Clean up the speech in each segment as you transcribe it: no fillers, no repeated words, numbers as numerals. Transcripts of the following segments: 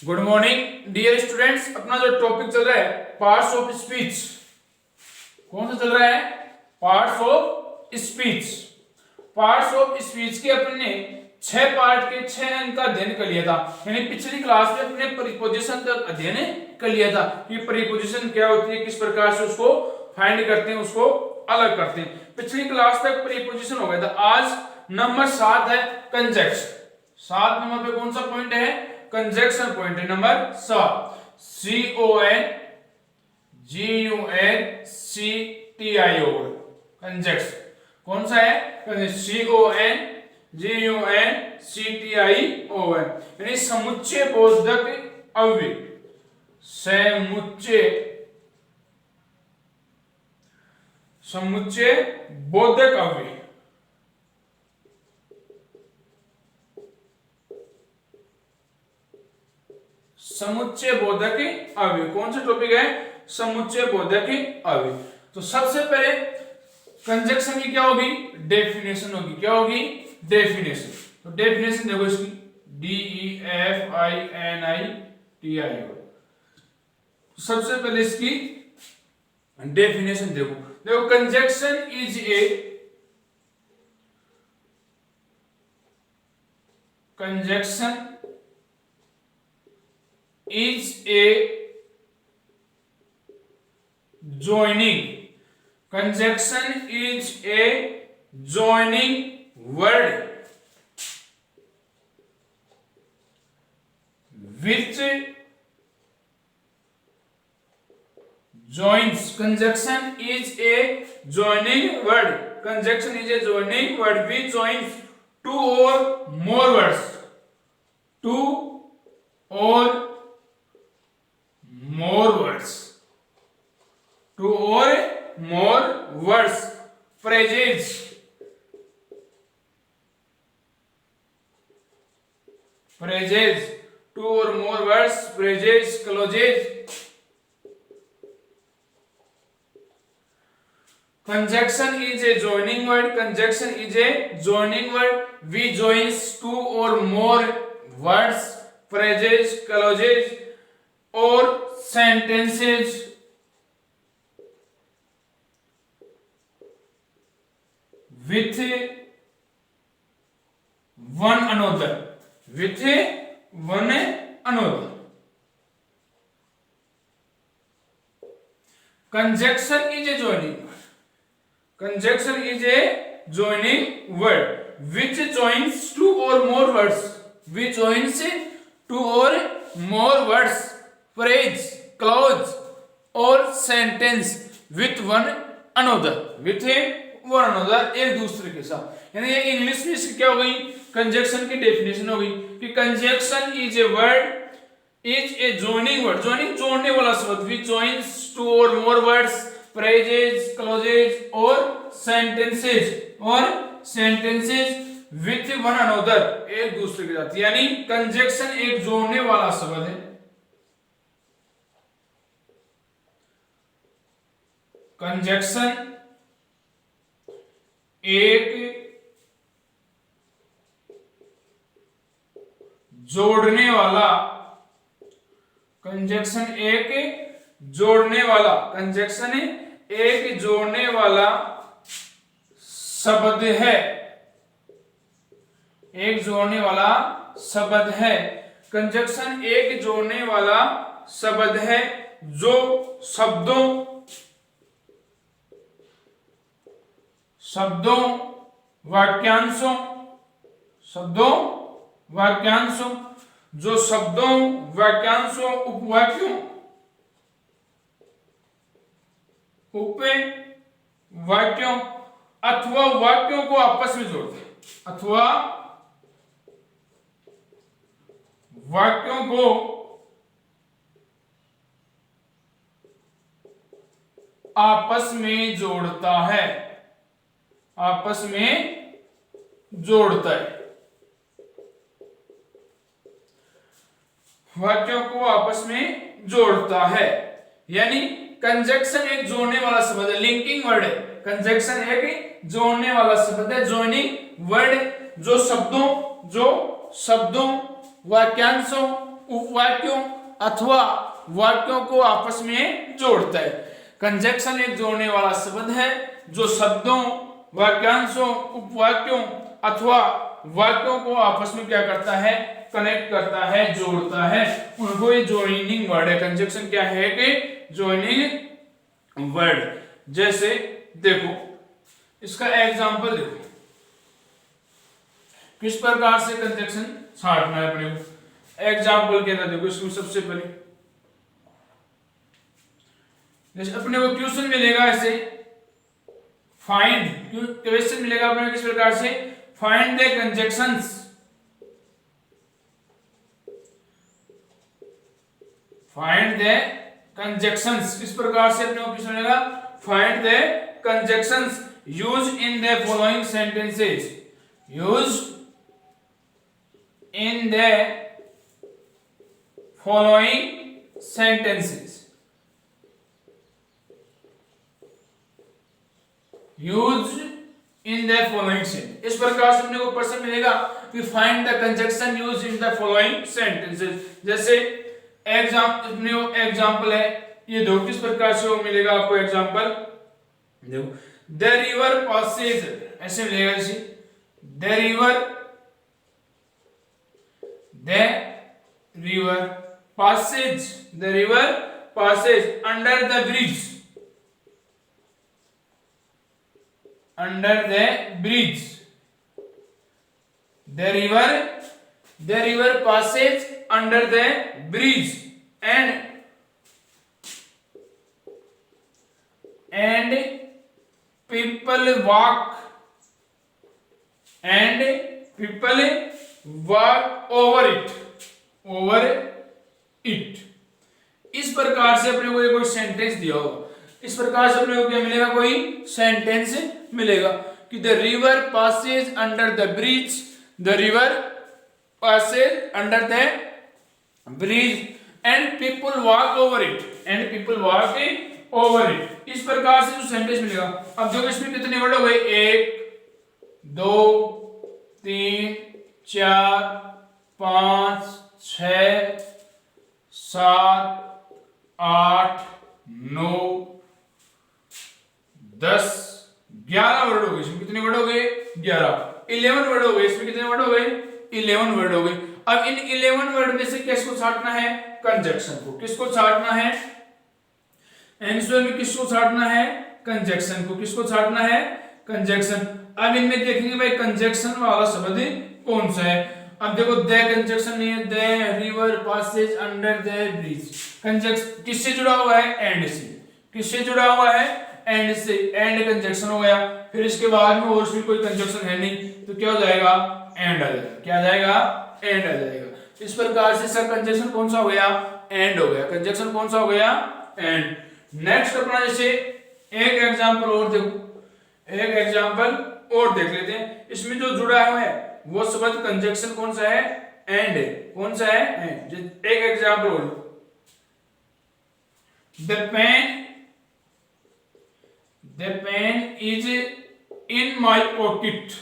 Good morning dear students. अपना जो topic चल रहा है पार्ट्स ऑफ स्पीच, कौन सा चल रहा है? Parts of speech. Parts of speech के अपने 6 पार्ट के 6 अंक का अध्ययन कर लिया था। यानी पिछली क्लास में अपने प्रीपोजिशन का अध्ययन कर लिया था कि प्रीपोजिशन क्या होती है, किस प्रकार से उसको फाइंड करते हैं, उसको अलग करते हैं। पिछली क्लास तक प्रीपोजिशन हो गया था। आज नंबर 7 है कंजक्शन। 7 नंबर पे कौन सा पॉइंट है? कंजक्शन पॉइंट है नंबर 7। CONGUNCTIO कंजक्शन कौन सा है? CONGUNCTIO यानी समुच्चय बोधक अव्यय। समुच्चय बोधक अव्यय। समुच्चय बोधक अव्यय कौन सा टॉपिक है? समुच्चय बोधक अव्यय। तो सबसे पहले कंजक्शन की क्या होगी? डेफिनेशन होगी। क्या होगी? डेफिनेशन। तो डेफिनेशन देखो इसकी, DEFINITIO। सबसे पहले इसकी डेफिनेशन देखो। Conjunction is a joining. Conjunction is a joining word which joins. Conjunction is a joining word. Conjunction is a joining word which joins two or more words. Two or more words. Two or more words. Phrases. Phrases. Two or more words. Phrases. Clauses. Conjunction is a joining word. Conjunction is a joining word which joins two or more words, phrases, clauses or sentences with one another. With one another. Conjunction is a joining word. Conjunction is a joining word which joins two or more words. Which joins two or more words, phrase, clause or sentence with one another. With one another, एक दूसरे के साथ। यानी ये English में इसकी क्या हो गई? कंजक्शन की डेफिनेशन हो गई कि conjunction is a word, is a joining word. joining जोड़ने वाला शब्द which joins two or more words, phrases, clauses or sentences with one another, एक दूसरे के साथ। यानी कंजक्शन एक जोड़ने वाला शब्द है। कंजक्शन एक जोड़ने वाला, कंजक्शन एक जोड़ने वाला, कंजक्शन एक जोड़ने वाला शब्द है। एक जोड़ने वाला शब्द है। कंजक्शन एक जोड़ने वाला शब्द है जो शब्दों वाक्यांशों जो शब्दों, वाक्यांशों, उपवाक्यों अथवा वाक्यों को आपस में जोड़ते हैं। अथवा वाक्यों को आपस में जोड़ता है। आपस में जोड़ता है। वाक्यों को आपस में जोड़ता है। यानी कंजक्शन एक जोड़ने वाला शब्द है, लिंकिंग वर्ड है। कंजक्शन एक जोड़ने वाला शब्द है, जॉइनिंग वर्ड जो शब्दों वाक्यांशों उपवाक्यों अथवा वाक्यों को आपस में जोड़ता है। कंजक्शन एक जोड़ने वाला शब्द है जो शब्दों, वाक्यांशों, उपवाक्यों अथवा वाक्यों को आपस में क्या करता है, कनेक्ट करता है, जोड़ता है, उनको ये जॉइनिंग वर्ड है। कंजक्शन क्या है कि जॉइनिंग वर्ड। जैसे देखो इसका एग्जांपल देखो, किस प्रकार से कंजक्शन छांटना है अपने को। एग्जांपल के अंदर देखो, इसमें सबसे पहले जैसे अपने को क्वेश्चन मिलेगा, ऐसे फाइंड, क्वेश्चन मिलेगा अपने किस प्रकार से, find the conjunctions, find the conjunctions, किस प्रकार से अपने को क्वेश्चन मिलेगा, find the conjunctions use in the following sentences, use in the following sentences, use in the following sentence। इस प्रकार से अपने को प्रश्न मिलेगा कि find the conjunction used in the following sentences। जैसे एग्जाम्पल है ये दो, किस प्रकार से वो मिलेगा आपको एग्जाम्पल देखो, the river passes, ऐसे मिलेगा जैसे the river passes, the river passes under the bridge, under the bridge, the river passes under the bridge and people walk over it। इस प्रकार से अपने को कोई सेंटेंस दिया होगा, इस प्रकार से अपने को क्या मिलेगा, कोई सेंटेंस मिलेगा कि the river passes under the bridge, the river passes under the bridge and people walk over it, and people walk over it. इस प्रकार से जो सेंटेंस मिलेगा। अब देखो इसमें कितने वर्ड हो गए, 1 2 3 4 5 6 7 8 9 10 11 वर्ड हो गए। इसमें कितने वर्ड हो गए, 11। 11 वर्ड हो गए, इसमें कितने वर्ड हो गए, 11 वर्ड हो गए। अब इन 11 वर्ड में से किसको छांटना है, कंजक्शन को। किसको छांटना है, आंसर में किसको छांटना है, कंजक्शन को। किसको छांटना है, कंजक्शन। अब इनमें देखेंगे भाई कंजक्शन वाला शब्द कौन सा है। अब देखो द कंजक्शन नहीं है, the river passes under the bridge. Conjunction किससे जुड़ा हुआ है, एंड से। किससे जुड़ा हुआ है, एंड से, एंड कंजक्शन हो गया। फिर इसके बाद में और उसमें कोई कंजक्शन है नहीं, तो क्या हो जाएगा, एंड आ जाएगा। क्या आ जाएगा, एंड आ जाएगा। इस प्रकार से सर कंजक्शन कौन सा हो गया, एंड हो गया। कंजक्शन कौन सा हो गया, एंड। नेक्स्ट अपना जैसे एक एग्जांपल और देखो, एक एग्जांपल और देख लेते हैं। इसमें जो जुड़ा हुआ है वो शब्द कंजक्शन कौन सा है, एंड है। कौन सा है, एंड। एक एग्जांपल और, the pen is in my pocket.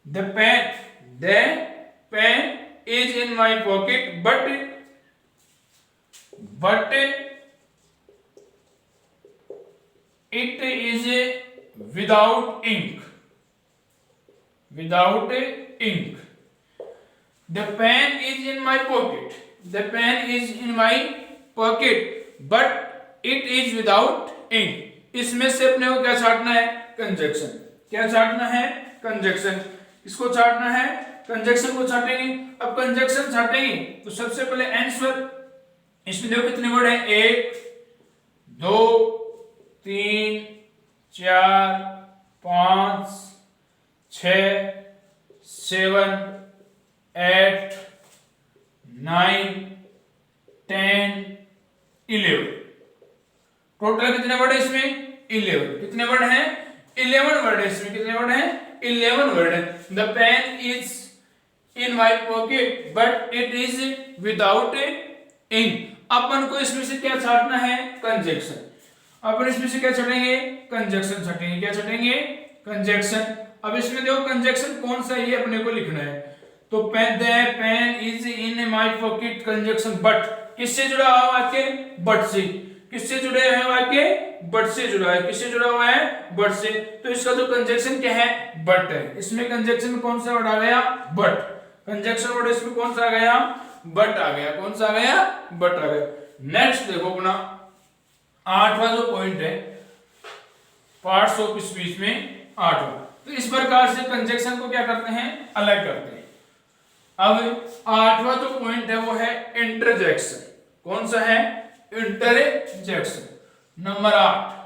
The pen is in my pocket but it is without ink, without ink। the pen is in my pocket, the pen is in my pocket but it is without ink। इसमें से अपने को क्या छांटना है, conjunction. क्या छांटना है, कंजक्शन। इसको छांटना है, कंजक्शन को छांटेंगे। अब कंजक्शन छांटेंगे तो सबसे पहले आंसर, इसमें देखो कितने वर्ड है, 1 2 3 4 5 6 7 8 9 10 11। टोटल कितने वर्ड है इसमें, 11। कितने वर्ड हैं, 11 वर्ड है इसमें। कितने वर्ड हैं, 11 वर्ड है। The pen is in my pocket but it is without ink. अपन को इसमें से क्या छांटना है, कंजक्शन। अपन इसमें से क्या छटेंगे, कंजक्शन छटेंगे। क्या छटेंगे, कंजक्शन। अब इसमें देखो कंजक्शन कौन सा है ये अपने को लिखना है। तो pen is in my pocket conjunction but किससे जुड़ा हुआ वाक्य? बट से। किससे जुड़े हैं वाक्य? बट से जुड़ा है। किससे जुड़ा हुआ है? बट से। तो इसका जो कंजक्शन क्या है? बट है। इसमें कंजक्शन कौन सा वर्ड आ गया? बट। कंजक्शन वर्ड इसमें कौन सा आ गया? बट आ गया। कौन सा आ गया? बट आ गया। नेक्स्ट देखो अपना 8वां जो पॉइंट है, पार्ट्स ऑफ स्पीच में 8वां। तो इस प्रकार से कंजक्शन को क्या करते हैं? अलग करते हैं। अब 8वां जो पॉइंट है वो है इंटरजेक्शन। कौन सा है? Interjection. Number 8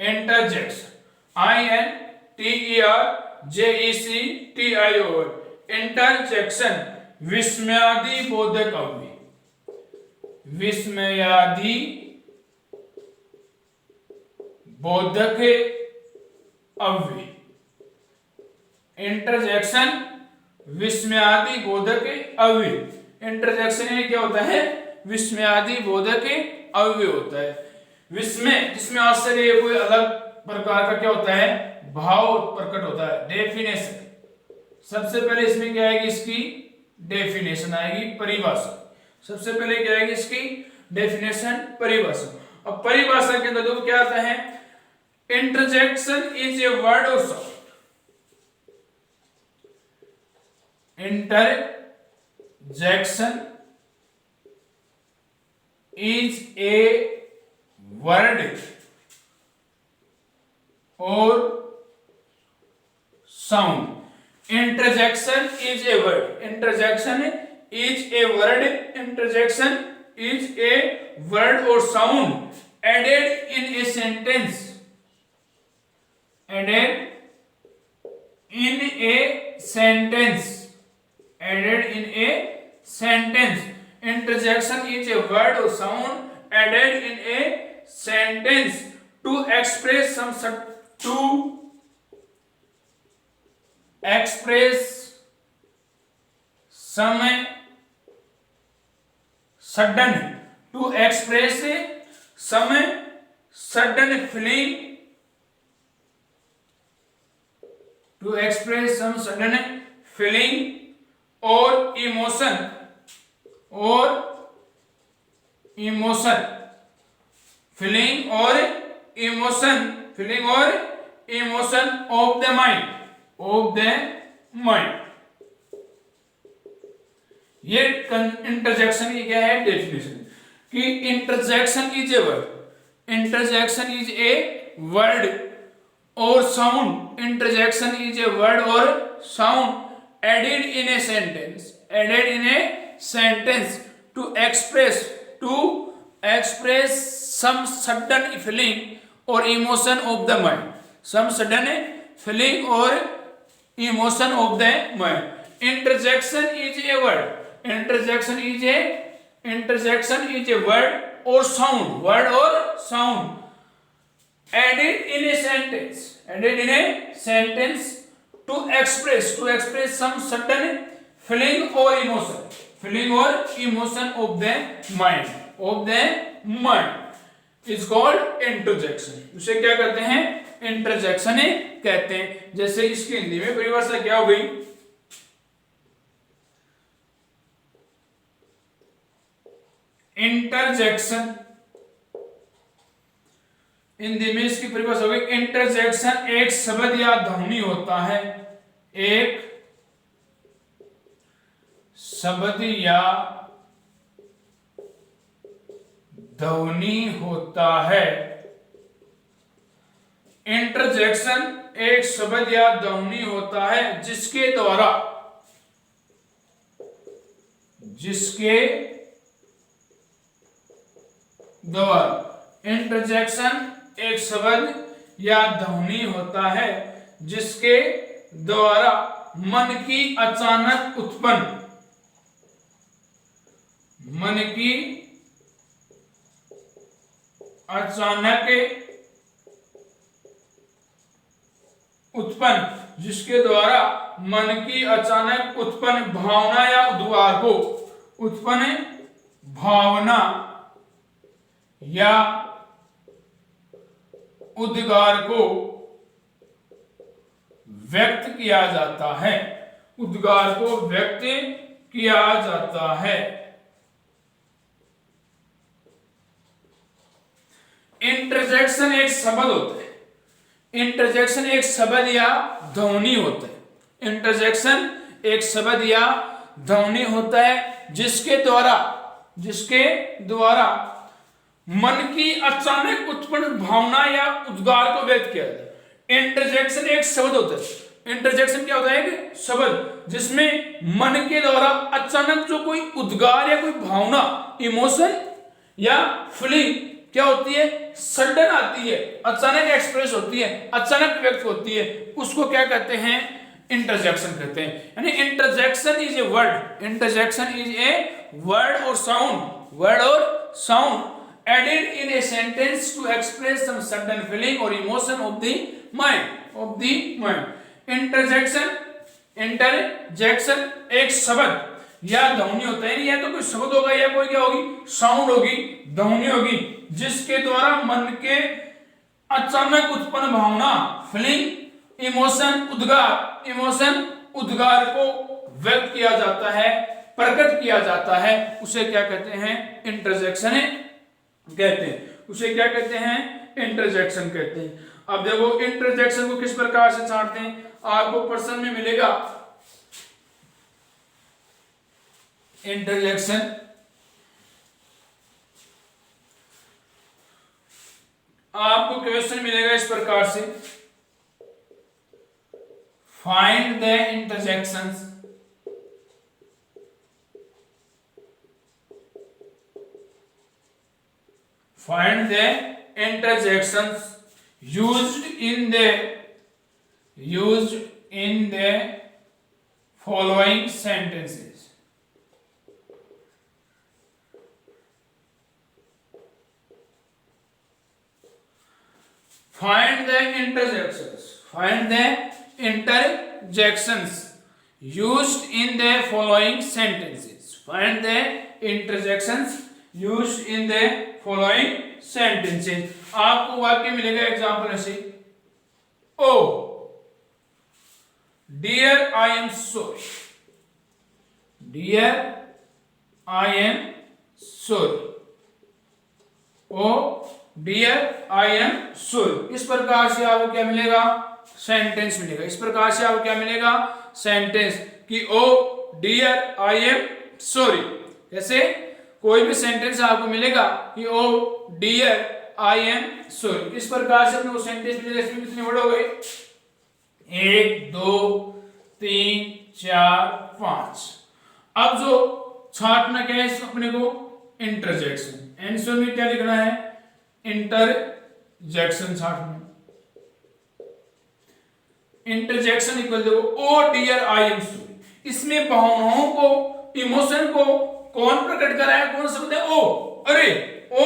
interjection. INTERJECTION। Interjection विस्मयादि बोधक अव्यय। विस्मयादि बोधक अव्यय। इंटरजेक्शन विस्मयादि बोधक अव्यय। इंटरजेक्शन में क्या होता है? विस्मयादि बोधक अव्यय होता है। विस्मय जिसमें आश्चर्य कोई अलग प्रकार का क्या होता है? भाव प्रकट होता है। डेफिनेशन सबसे पहले इसमें क्या आएगी? इसकी डेफिनेशन आएगी, परिभाषा। सबसे पहले क्या आएगी? इसकी डेफिनेशन, परिभाषा। अब परिभाषा के अंदर देखो क्या आता है? Interjection is a word or sound. Interjection is a word or sound. Interjection is a word. Interjection is a word. Interjection is a word or sound added in a sentence. Added in a sentence. Added in a sentence. Interjection is a word or sound added in a sentence to express some sudden feeling. To express some sudden feeling or emotion feeling or emotion of the mind. ये interjection की क्या है? Definition कि interjection is a word. Interjection is a word or sound. Interjection is a word or sound added in a sentence to express some sudden feeling or emotion of the mind. Some sudden feeling or emotion of the mind. Interjection is a word. Interjection is a word or sound added in a sentence to express some certain feeling or emotion of the mind is called interjection. उसे क्या कहते हैं? Interjection कहते हैं। जैसे इसकी हिंदी में परिभाषा क्या हो गई? इंटरजेक्शन हिंदी में इसकी परिभाषा हो गई। इंटरजेक्शन एक शब्द या ध्वनि होता है। एक शब्द या ध्वनि होता है। इंटरजेक्शन एक शब्द या ध्वनि होता है जिसके द्वारा इंटरजेक्शन एक शब्द या ध्वनि होता है जिसके द्वारा मन की अचानक उत्पन्न भावना या उद्गार को व्यक्त किया जाता है, उद्गार को व्यक्त किया जाता है। इंटरजेक्शन एक शब्द होता है, इंटरजेक्शन एक शब्द या ध्वनि होता है, इंटरजेक्शन एक शब्द या ध्वनि होता है जिसके द्वारा मन की अचानक उत्पन्न भावना या उद्गार को व्यक्त किया जाता है। इंटरजेक्शन एक शब्द होता है, इंटरजेक्शन क्या होता है? एक शब्द जिसमें मन के द्वारा अचानक जो कोई उद्गार या कोई भावना, इमोशन या फीलिंग क्या होती है, सडन आती है, अचानक एक्सप्रेस होती है, अचानक व्यक्त होती है, उसको क्या कहते हैं? इंटरजेक्शन कहते हैं। यानी interjection is a word, interjection is a word or sound added in a sentence to express some sudden feeling or emotion of the mind. Interjection एक शब्द या ध्वनि होता है, या तो कोई शब्द होगा या कोई क्या होगी, साउंड होगी, ध्वनि होगी, जिसके द्वारा मन के अचानक उत्पन्न भावना, फीलिंग, इमोशन, उद्गार को व्यक्त किया जाता है, प्रकट किया जाता है, उसे क्या कहते हैं? इंटरजेक्शन कहते हैं। उसे क्या कहते हैं? इंटरजेक्शन कहते हैं। अब देखो इंटरजेक्शन को किस प्रकार से छांटते हैं, आपको प्रश्न में मिलेगा। इंटरजेक्शन आपको क्वेश्चन मिलेगा इस प्रकार से, find the interjections find the interjections used in the following sentences. Find the interjections used in the following sentences. Find the interjections used in the following sentences. आपको वाक्य मिलेगा एग्जाम्पल ऐसे, oh dear I am sorry, dear I am sorry, oh dear I am sorry. इस प्रकार से आपको क्या मिलेगा? सेंटेंस मिलेगा। इस प्रकार से आपको क्या मिलेगा? सेंटेंस कि ओ डियर आई एम सॉरी। कैसे? कोई भी सेंटेंस आपको मिलेगा कि ओ डियर आई एम सॉरी, इस प्रकार से अपने को सेंटेंस मिलेगा। इसमें कितने वर्ड हो गए? 1 2 3 4 5। अब जो छांटना क्या है अपने को? इंटरजेक्शन। आंसर में क्या लिखना है? इंटरजेक्शन छांटना। इंटरजेक्शन इक्वल देखो ओ डियर आई एम सॉरी, इसमें भावनाओं को, इमोशन को कौन प्रकट कर रहा है? कौन शब्द है? ओ अरे, ओ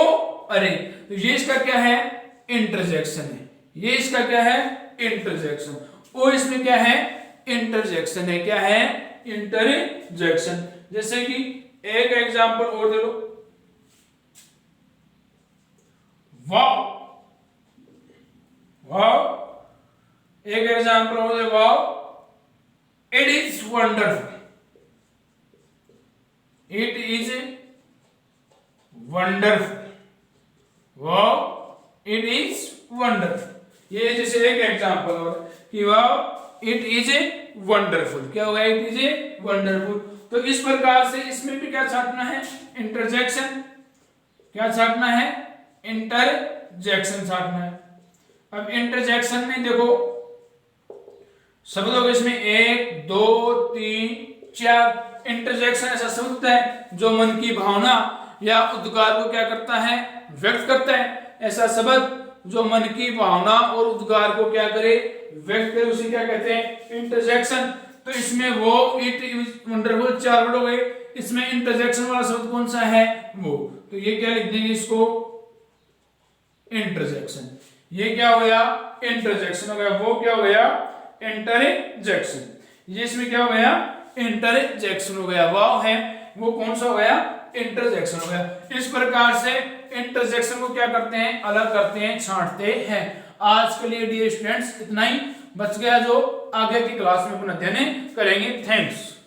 अरे। तो ये इसका क्या है? इंटरजेक्शन है। ये इसका क्या है? इंटरजेक्शन। ओ इसमें क्या है? इंटरजेक्शन है। क्या है? इंटरजेक्शन। जैसे कि एक एग्जांपल और दे लो, वाव, वाव। एक एग्जांपल और दे, wow it is wonderful, it is wonderful, wow it is wonderful. ये जैसे एक एग्जांपल और कि वाव इट इज वंडरफुल। क्या होगा? It is wonderful. तो इस प्रकार से इसमें भी क्या छांटना है? इंटरजेक्शन। क्या छांटना है? इंटरजेक्शन छांटना है। अब इंटरजेक्शन में देखो शब्दों के इसमें 1 2 3 4। इंटरजेक्शन ऐसा शब्द होता है जो मन की भावना या उद्गार को क्या करता है? व्यक्त करता है। ऐसा शब्द जो मन की भावना और उद्गार को क्या करे? व्यक्त करे, उसे क्या कहते हैं? इंटरजेक्शन। तो इसमें वो इट इज वंडरफुल 4 वर्ड हो गए। इसमें इंटरजेक्शन वाला शब्द कौन सा है? वो। तो ये क्या लिख देंगे इसको? इंटरजेक्शन। ये क्या हो गया? इंटरजेक्शन हो गया। वो क्या हो गया? इंटरजेक्शन। ये इसमें क्या हो गया? इंटरजेक्शन हो गया। वाव है वो कौन सा हो गया? इंटरजेक्शन हो गया। इस प्रकार से इंटरजेक्शन को क्या करते हैं? अलग करते हैं, छांटते हैं। आज के लिए डियर स्टूडेंट्स इतना ही। बच गया जो आगे की क्लास में अपन अध्ययन करेंगे। थैंक्स।